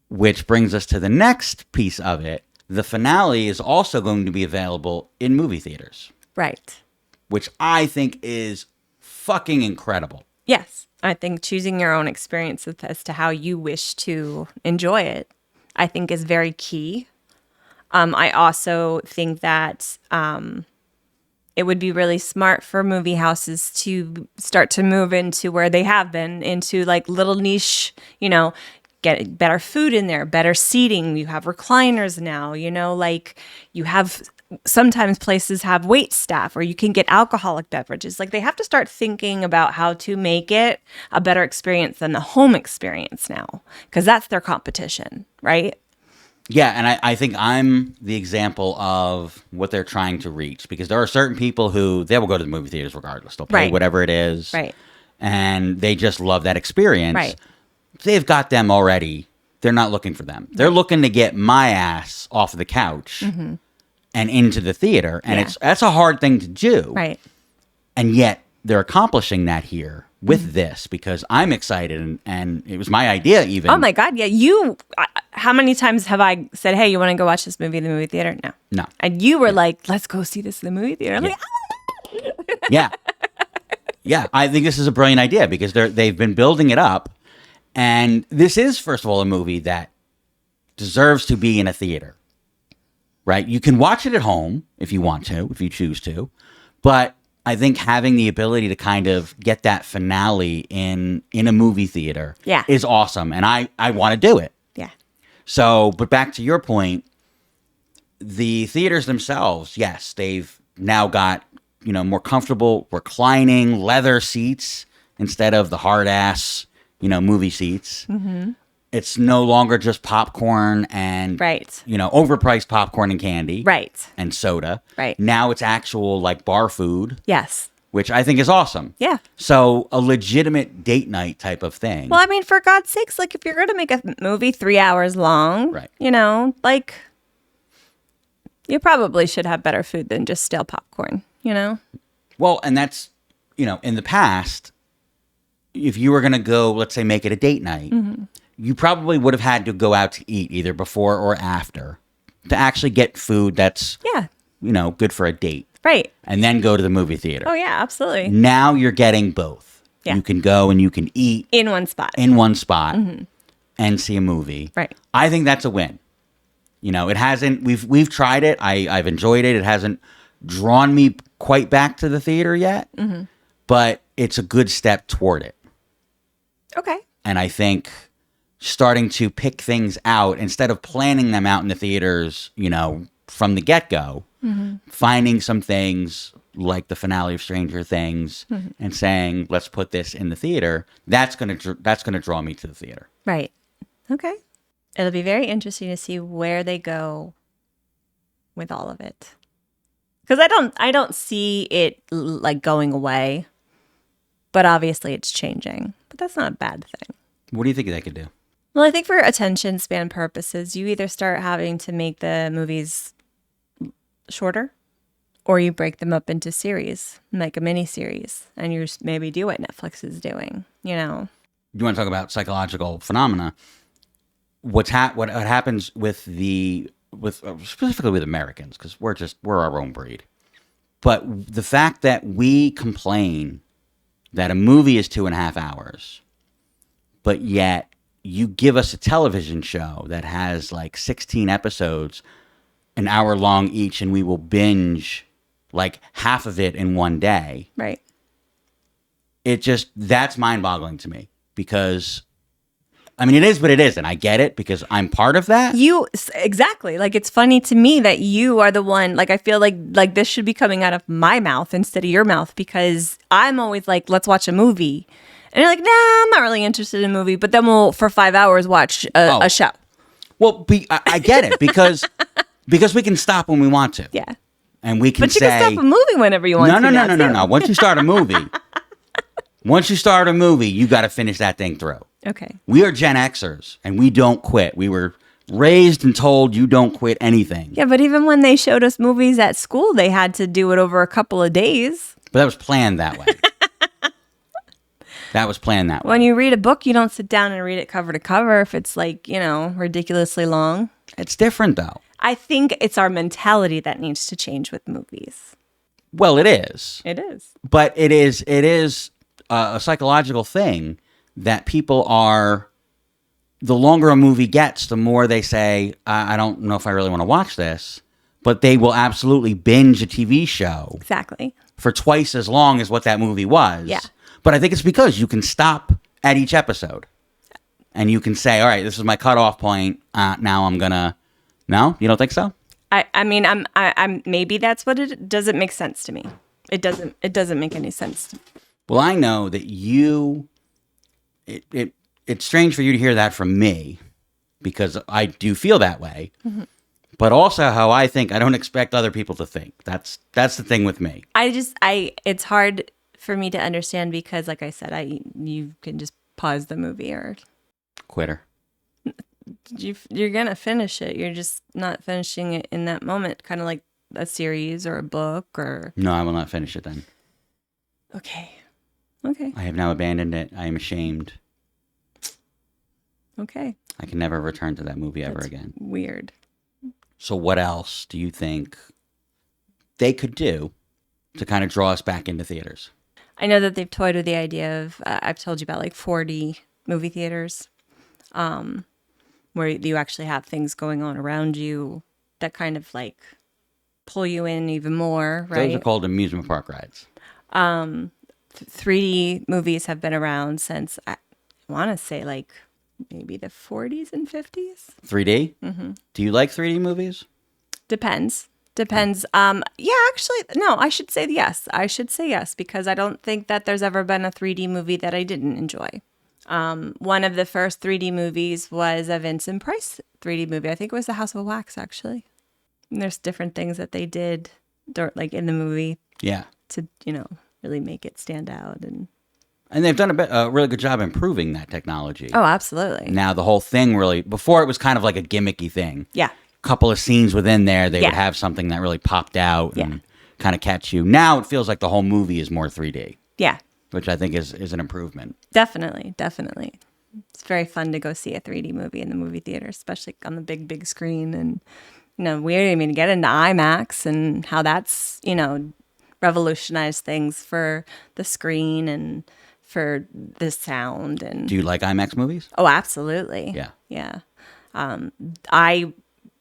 Speaker 3: which brings us to the next piece of it. The finale is also going to be available in movie theaters,
Speaker 2: Right.
Speaker 3: which I think is fucking incredible.
Speaker 2: Yes. I think choosing your own experience as to how you wish to enjoy it, I think is very key. I also think that it would be really smart for movie houses to start to move into where they have been, into like little niche, get better food in there, better seating. You have recliners now, like you have sometimes places have wait staff or you can get alcoholic beverages. Like they have to start thinking about how to make it a better experience than the home experience now, because that's their competition, right?
Speaker 3: Yeah, and I think I'm the example of what they're trying to reach, because there are certain people who they will go to the movie theaters regardless. They'll pay
Speaker 2: Right.
Speaker 3: whatever it is.
Speaker 2: Right.
Speaker 3: And they just love that experience.
Speaker 2: Right.
Speaker 3: They've got them already. They're not looking for them. They're looking to get my ass off of the couch and into the theater. And that's a hard thing to do.
Speaker 2: Right.
Speaker 3: And yet they're accomplishing that here with this, because I'm excited, and it was my idea even.
Speaker 2: Oh my God. Yeah. How many times have I said, hey, you want to go watch this movie in the movie theater? No.
Speaker 3: No.
Speaker 2: And you were like, let's go see this in the movie theater. I'm like,
Speaker 3: Yeah. Yeah. I think this is a brilliant idea, because they've been building it up. And this is, first of all, a movie that deserves to be in a theater, right? You can watch it at home if you want to, if you choose to. But I think having the ability to kind of get that finale in a movie theater is awesome. And I want to do it.
Speaker 2: yeah.
Speaker 3: So, but back to your point, the theaters themselves, yes, they've now got, more comfortable reclining leather seats instead of the hard ass, movie seats. It's no longer just popcorn and,
Speaker 2: Right.
Speaker 3: Overpriced popcorn and candy.
Speaker 2: Right.
Speaker 3: And soda.
Speaker 2: Right.
Speaker 3: Now it's actual like bar food,
Speaker 2: Yes.
Speaker 3: which I think is awesome.
Speaker 2: Yeah.
Speaker 3: So a legitimate date night type of thing.
Speaker 2: Well, I mean, for God's sakes, like if you're going to make a movie 3 hours long,
Speaker 3: Right.
Speaker 2: like you probably should have better food than just stale popcorn,
Speaker 3: Well, and that's, in the past, if you were going to go, let's say, make it a date night, you probably would have had to go out to eat either before or after to actually get food that's,
Speaker 2: Yeah.
Speaker 3: good for a date,
Speaker 2: Right.
Speaker 3: and then go to the movie theater.
Speaker 2: Oh, yeah, absolutely.
Speaker 3: Now you're getting both.
Speaker 2: Yeah.
Speaker 3: You can go and you can eat
Speaker 2: In one spot.
Speaker 3: in one spot and see a movie.
Speaker 2: Right.
Speaker 3: I think that's a win. It hasn't, we've tried it. I've enjoyed it. It hasn't drawn me quite back to the theater yet, but it's a good step toward it.
Speaker 2: Okay.
Speaker 3: And I think starting to pick things out instead of planning them out in the theaters, from the get-go, finding some things like the finale of Stranger Things and saying, let's put this in the theater, that's going to draw me to the theater.
Speaker 2: Right. Okay. It'll be very interesting to see where they go with all of it. Because I don't see it like going away, but obviously it's changing. But that's not a bad thing.
Speaker 3: What do you think they could do?
Speaker 2: Well, I think for attention span purposes, you either start having to make the movies shorter, or you break them up into series, like a mini series, and you maybe do what Netflix is doing. You know.
Speaker 3: You want to talk about psychological phenomena? What happens specifically with Americans, because we're our own breed. But the fact that we complain that a movie is 2.5 hours, but yet you give us a television show that has like 16 episodes, an hour long each, and we will binge like half of it in one day.
Speaker 2: Right.
Speaker 3: That's mind-boggling to me, because I mean, it is, but it isn't. I get it because I'm part of that.
Speaker 2: Exactly. Like, it's funny to me that you are the one, like, I feel like this should be coming out of my mouth instead of your mouth, because I'm always like, let's watch a movie. And you're like, nah, I'm not really interested in a movie, but then we'll, for 5 hours, watch a show.
Speaker 3: Well, I get it because we can stop when we want to.
Speaker 2: Yeah.
Speaker 3: And we can
Speaker 2: But you can stop a movie whenever you want to.
Speaker 3: No. Once you start a movie, you got to finish that thing through.
Speaker 2: Okay.
Speaker 3: We are Gen Xers, and we don't quit. We were raised and told you don't quit anything.
Speaker 2: Yeah, but even when they showed us movies at school, they had to do it over a couple of days.
Speaker 3: But that was planned that way.
Speaker 2: When you read a book, you don't sit down and read it cover to cover if it's like, ridiculously long.
Speaker 3: It's different, though.
Speaker 2: I think it's our mentality that needs to change with movies.
Speaker 3: Well, it is.
Speaker 2: It is.
Speaker 3: But it is a psychological thing that people are, the longer a movie gets, the more they say, I don't know if I really want to watch this, but they will absolutely binge a TV show.
Speaker 2: Exactly.
Speaker 3: For twice as long as what that movie was.
Speaker 2: Yeah.
Speaker 3: But I think it's because you can stop at each episode and you can say, all right, this is my cutoff point. Now I'm gonna, no, you don't think so?
Speaker 2: I mean, I'm maybe that's what it doesn't make sense to me. It doesn't make any sense to me.
Speaker 3: Well, I know that it's strange for you to hear that from me, because I do feel that way, but also how I think. I don't expect other people to think. That's the thing with me.
Speaker 2: It's hard for me to understand because, like I said, you can just pause the movie or
Speaker 3: quitter.
Speaker 2: You're gonna finish it. You're just not finishing it in that moment, kind of like a series or a book or.
Speaker 3: No, I will not finish it then.
Speaker 2: Okay.
Speaker 3: I have now abandoned it. I am ashamed.
Speaker 2: Okay.
Speaker 3: I can never return to that movie ever again.
Speaker 2: Weird.
Speaker 3: So what else do you think they could do to kind of draw us back into theaters?
Speaker 2: I know that they've toyed with the idea of, I've told you about like 4D movie theaters, where you actually have things going on around you that kind of like pull you in even more, right?
Speaker 3: Those are called amusement park rides.
Speaker 2: 3D movies have been around since, I want to say, like maybe the 40s and 50s.
Speaker 3: 3D? Mm-hmm. Do you like 3D movies?
Speaker 2: Depends. Yeah, actually, no, I should say yes. Because I don't think that there's ever been a 3D movie that I didn't enjoy. One of the first 3D movies was a Vincent Price 3D movie. I think it was The House of Wax, actually. And there's different things that they did, like in the movie.
Speaker 3: Yeah.
Speaker 2: To, really make it stand out. And
Speaker 3: they've done a really good job improving that technology.
Speaker 2: Oh, absolutely.
Speaker 3: Now the whole thing really, before it was kind of like a gimmicky thing.
Speaker 2: Yeah.
Speaker 3: Couple of scenes within there, they would have something that really popped out and kind of catch you. Now it feels like the whole movie is more 3D.
Speaker 2: Yeah.
Speaker 3: Which I think is an improvement.
Speaker 2: Definitely. It's very fun to go see a 3D movie in the movie theater, especially on the big screen. And, we didn't even get into IMAX and how that's, revolutionized things for the screen and for the sound. And
Speaker 3: do you like IMAX movies?
Speaker 2: Oh, absolutely.
Speaker 3: Yeah.
Speaker 2: I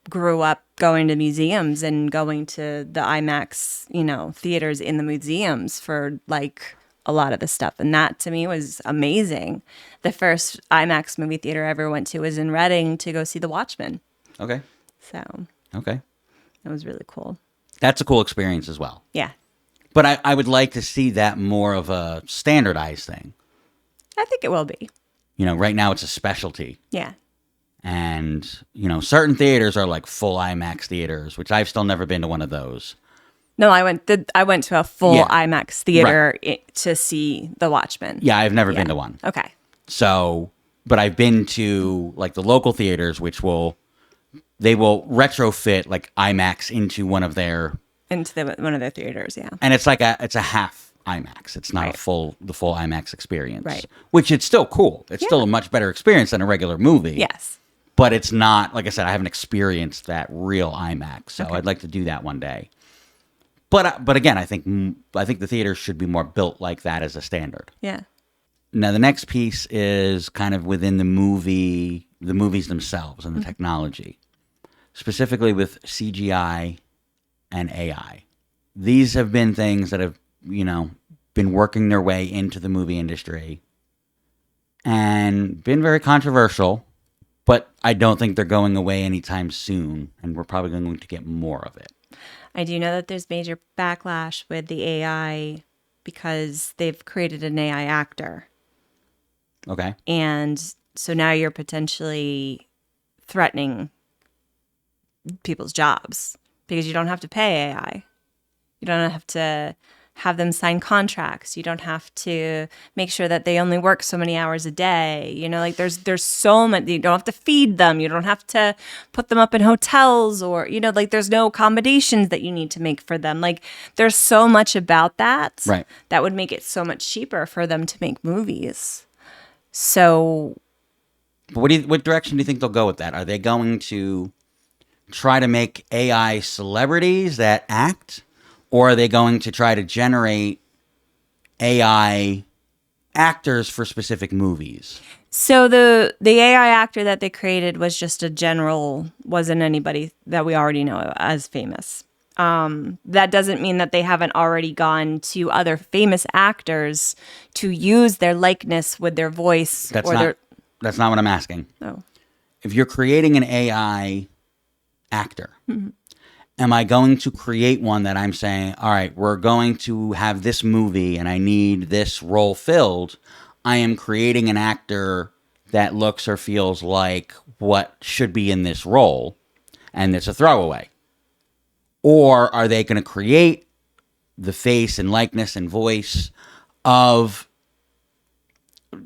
Speaker 2: grew up going to museums and going to the IMAX, theaters in the museums for like a lot of the stuff. And that to me was amazing. The first IMAX movie theater I ever went to was in Reading to go see The Watchmen.
Speaker 3: Okay.
Speaker 2: So.
Speaker 3: Okay.
Speaker 2: That was really cool.
Speaker 3: That's a cool experience as well.
Speaker 2: Yeah.
Speaker 3: But I would like to see that more of a standardized thing.
Speaker 2: I think it will be.
Speaker 3: Right now it's a specialty.
Speaker 2: Yeah.
Speaker 3: And, certain theaters are like full IMAX theaters, which I've still never been to one of those.
Speaker 2: No, I went to a full
Speaker 3: Yeah.
Speaker 2: IMAX theater to see The Watchmen.
Speaker 3: Yeah, I've never been to one.
Speaker 2: Okay.
Speaker 3: So, but I've been to like the local theaters, which they will retrofit like IMAX into one of their
Speaker 2: one of their theaters, yeah.
Speaker 3: and it's like it's a half IMAX. It's not
Speaker 2: Right.
Speaker 3: the full IMAX experience.
Speaker 2: Right.
Speaker 3: Which it's still cool. It's still a much better experience than a regular movie.
Speaker 2: Yes.
Speaker 3: But it's not, like I said, I haven't experienced that real IMAX, so
Speaker 2: Okay.
Speaker 3: I'd like to do that one day. But again, I think the theaters should be more built like that as a standard.
Speaker 2: Yeah.
Speaker 3: Now the next piece is kind of within the movies themselves and the technology, specifically with CGI and AI. These have been things that have, been working their way into the movie industry and been very controversial, but I don't think they're going away anytime soon, and we're probably going to get more of it.
Speaker 2: I do know that there's major backlash with the AI because they've created an AI actor.
Speaker 3: Okay.
Speaker 2: And so now you're potentially threatening people's jobs because you don't have to pay AI. You don't have to have them sign contracts. You don't have to make sure that they only work so many hours a day. Like there's so many. You don't have to feed them. You don't have to put them up in hotels or, like there's no accommodations that you need to make for them. Like there's so much about that
Speaker 3: Right.
Speaker 2: that would make it so much cheaper for them to make movies. So
Speaker 3: But what direction do you think they'll go with that? Are they going to try to make AI celebrities that act? Or are they going to try to generate AI actors for specific movies?
Speaker 2: So the AI actor that they created was just wasn't anybody that we already know as famous. That doesn't mean that they haven't already gone to other famous actors to use their likeness with their voice.
Speaker 3: That's not what I'm asking.
Speaker 2: Oh.
Speaker 3: If you're creating an AI actor, am I going to create one that I'm saying, all right, we're going to have this movie and I need this role filled? I am creating an actor that looks or feels like what should be in this role, and it's a throwaway. Or are they going to create the face and likeness and voice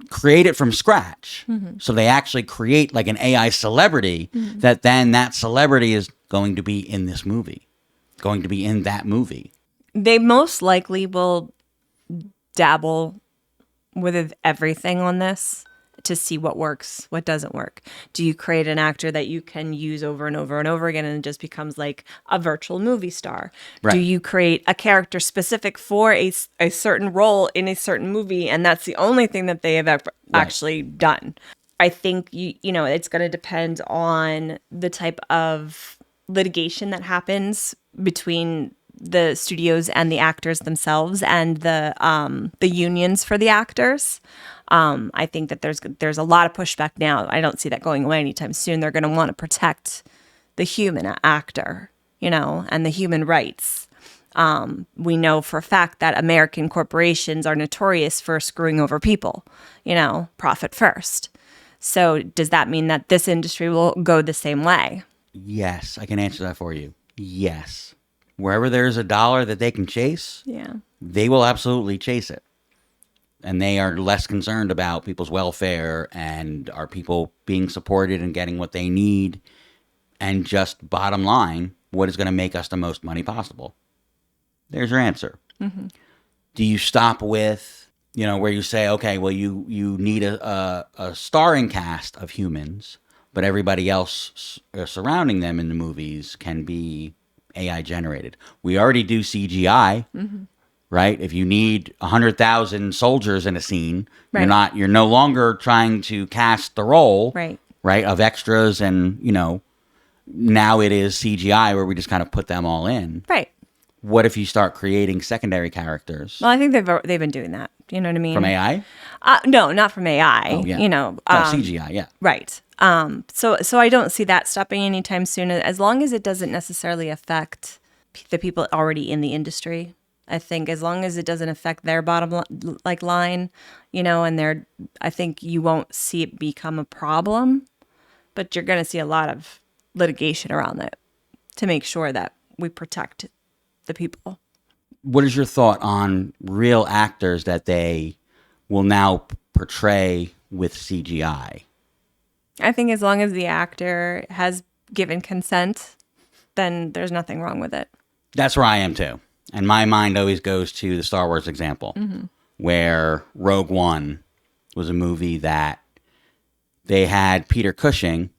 Speaker 3: create it from scratch? So they actually create like an AI celebrity that then that celebrity is going to be in this movie, going to be in that movie.
Speaker 2: They most likely will dabble with everything on this to see what works, what doesn't work. Do you create an actor that you can use over and over and over again and it just becomes like a virtual movie star?
Speaker 3: Right.
Speaker 2: Do you create a character specific for a certain role in a certain movie and that's the only thing that they have actually done? I think, it's going to depend on the type of litigation that happens between the studios and the actors themselves and the unions for the actors. I think that there's a lot of pushback now. I don't see that going away anytime soon. They're going to want to protect the human actor, and the human rights. We know for a fact that American corporations are notorious for screwing over people, profit first. So does that mean that this industry will go the same way?
Speaker 3: Yes, I can answer that for you. Yes. Wherever there's a dollar that they can chase,
Speaker 2: Yeah.
Speaker 3: they will absolutely chase it. And they are less concerned about people's welfare and are people being supported and getting what they need. And just bottom line, what is going to make us the most money possible? There's your answer. Mm-hmm. Do you stop with, where you say, okay, well, you need a starring cast of humans, but everybody else surrounding them in the movies can be AI generated. We already do CGI, right? If you need 100,000 soldiers in a scene,
Speaker 2: Right.
Speaker 3: you're no longer trying to cast the role,
Speaker 2: Right.
Speaker 3: of extras and, now it is CGI where we just kind of put them all in.
Speaker 2: Right.
Speaker 3: What if you start creating secondary characters
Speaker 2: Well, I think they've been doing that. You know what I mean?
Speaker 3: from AI?
Speaker 2: No, not from AI.
Speaker 3: Oh, yeah. CGI, yeah.
Speaker 2: Right. So I don't see that stopping anytime soon, as long as it doesn't necessarily affect the people already in the industry. I think as long as it doesn't affect their bottom line, and I think you won't see it become a problem, but you're going to see a lot of litigation around it to make sure that we protect the people.
Speaker 3: What is your thought on real actors that they will now portray with CGI?
Speaker 2: I think as long as the actor has given consent, then there's nothing wrong with it.
Speaker 3: That's where I am too. And my mind always goes to the Star Wars example, where Rogue One was a movie that they had Peter Cushing,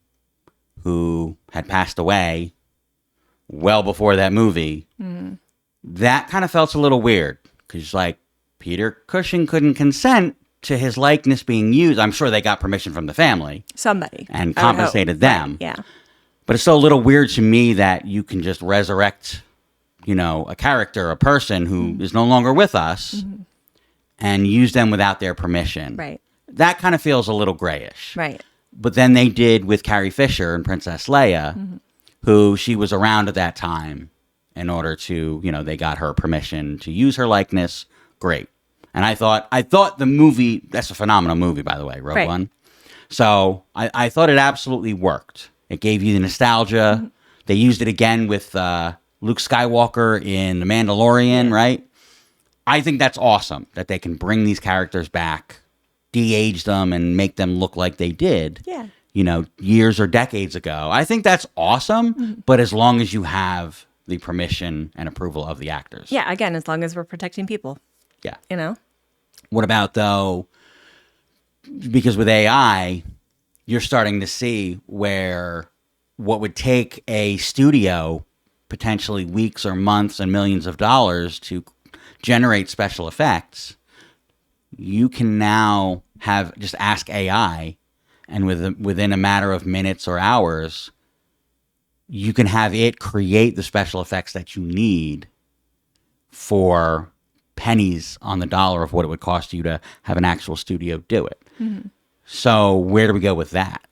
Speaker 3: who had passed away well before that movie. That kind of felt a little weird because, like, Peter Cushing couldn't consent to his likeness being used. I'm sure they got permission from the family.
Speaker 2: Somebody.
Speaker 3: And compensated them.
Speaker 2: Right, yeah.
Speaker 3: But it's still a little weird to me that you can just resurrect, a character, a person who is no longer with us and use them without their permission.
Speaker 2: Right.
Speaker 3: That kind of feels a little grayish.
Speaker 2: Right.
Speaker 3: But then they did with Carrie Fisher and Princess Leia, who she was around at that time in order to, they got her permission to use her likeness. Great. And I thought the movie, that's a phenomenal movie, by the way, Rogue One. So I thought it absolutely worked. It gave you the nostalgia. They used it again with Luke Skywalker in The Mandalorian, right? I think that's awesome that they can bring these characters back, de-age them, and make them look like they did, years or decades ago. I think that's awesome, but as long as you have the permission and approval of the actors.
Speaker 2: Yeah, again, as long as we're protecting people.
Speaker 3: Yeah. What about, though, because with AI, you're starting to see where what would take a studio potentially weeks or months and millions of dollars to generate special effects, you can now just ask AI, and within a matter of minutes or hours, you can have it create the special effects that you need for pennies on the dollar of what it would cost you to have an actual studio do it. So where do we go with that?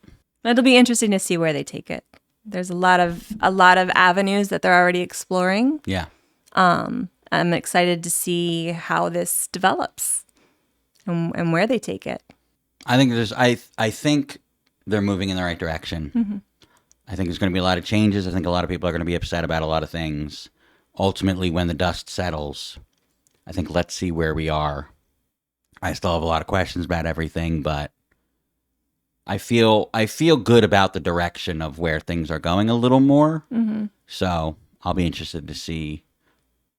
Speaker 2: It'll be interesting to see where they take it. There's a lot of avenues that they're already exploring.
Speaker 3: Yeah.
Speaker 2: I'm excited to see how this develops and where they take it.
Speaker 3: I think they're moving in the right direction. I think there's going to be a lot of changes. I think a lot of people are going to be upset about a lot of things. Ultimately, when the dust settles, I think let's see where we are. I still have a lot of questions about everything, but I feel good about the direction of where things are going a little more. So I'll be interested to see,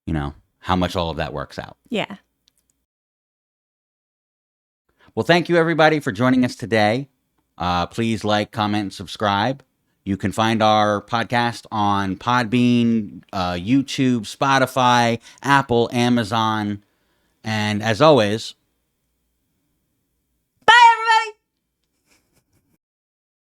Speaker 3: how much all of that works out.
Speaker 2: Yeah.
Speaker 3: Well, thank you everybody for joining us today. Please like, comment, and subscribe. You can find our podcast on Podbean, YouTube, Spotify, Apple, Amazon, and as always,